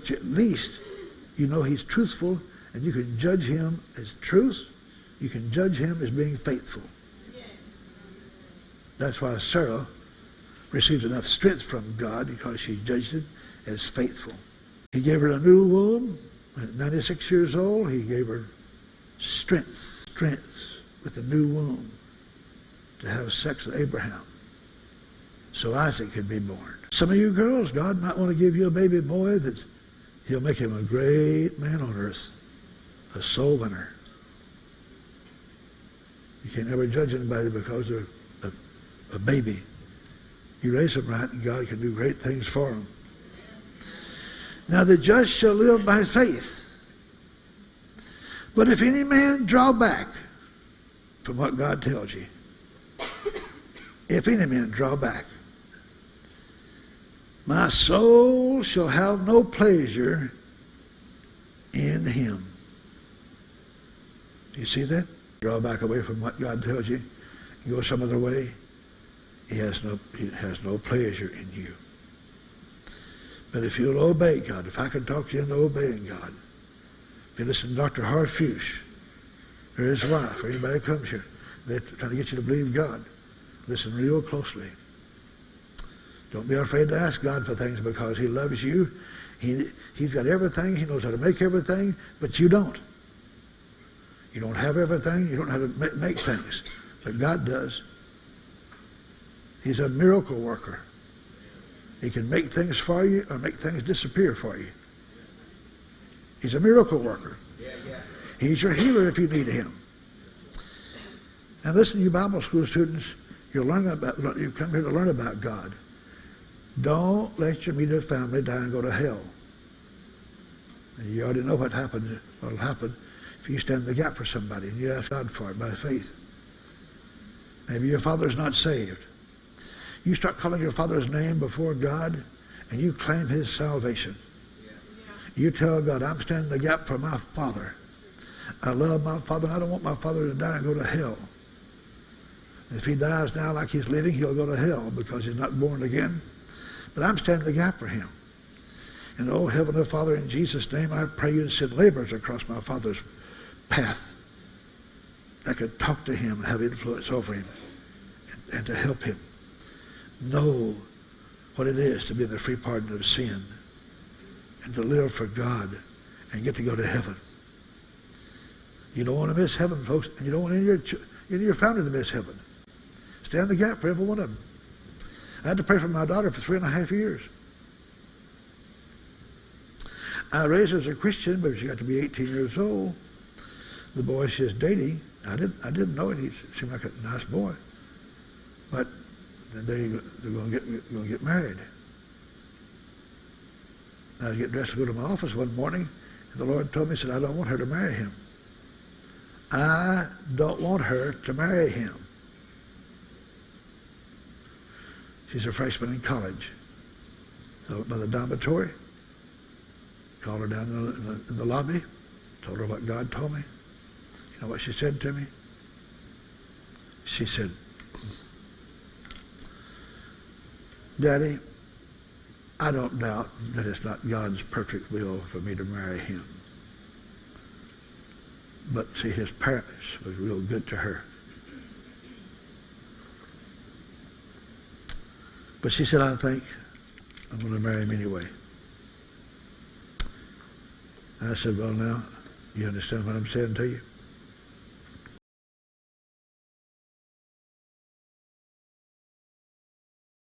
But at least you know he's truthful, and you can judge him as truth. You can judge him as being faithful. That's why Sarah received enough strength from God, because she judged it as faithful. He gave her a new womb. At 96 years old, he gave her strength with a new womb to have sex with Abraham, so Isaac could be born. Some of you girls, God might want to give you a baby boy that he'll make him a great man on earth, a soul winner. You can't ever judge anybody because they're a baby. You raise them right, and God can do great things for them. Now the just shall live by faith. But if any man draw back from what God tells you, if any man draw back, my soul shall have no pleasure in him. Do you see that? Draw back away from what God tells you, you go some other way, he has no pleasure in you. But if you'll obey God, if I can talk you into obeying God, if you listen to Dr. Harfush or his wife or anybody that comes here, they're trying to get you to believe God, listen real closely. Don't be afraid to ask God for things, because he loves you. He's got everything. He knows how to make everything, but you don't. You don't have everything. You don't know how to make things, but God does. He's a miracle worker. He can make things for you or make things disappear for you. He's a miracle worker. He's your healer if you need him. And listen, you Bible school students, you come here to learn about God. Don't let your immediate family die and go to hell. And you already know what'll happen if you stand in the gap for somebody and you ask God for it by faith. Maybe your father's not saved. You start calling your father's name before God, and you claim his salvation. You tell God, I'm standing in the gap for my father. I love my father, and I don't want my father to die and go to hell. If he dies now like he's living, he'll go to hell because he's not born again. But I'm standing in the gap for him. And oh, Heavenly Father, in Jesus' name, I pray you to send laborers across my father's path that could talk to him and have influence over him and to help him know what it is to be in the free pardon of sin and to live for God and get to go to heaven. You don't want to miss heaven, folks, and you don't want any of your family to miss heaven. Stand in the gap for every one of them. I had to pray for my daughter for 3.5 years. I raised her as a Christian, but she got to be 18 years old. The boy she was dating, I didn't know it. He seemed like a nice boy, but they're going to get married. I was getting dressed to go to my office one morning, and the Lord told me, he said, I don't want her to marry him. I don't want her to marry him. She's a freshman in college. So by the dormitory, called her down in the lobby, told her what God told me. You know what she said to me? She said, Daddy, I don't doubt that it's not God's perfect will for me to marry him. But see, his parents was real good to her. But she said, I think I'm going to marry him anyway. I said, well, now, you understand what I'm saying to you?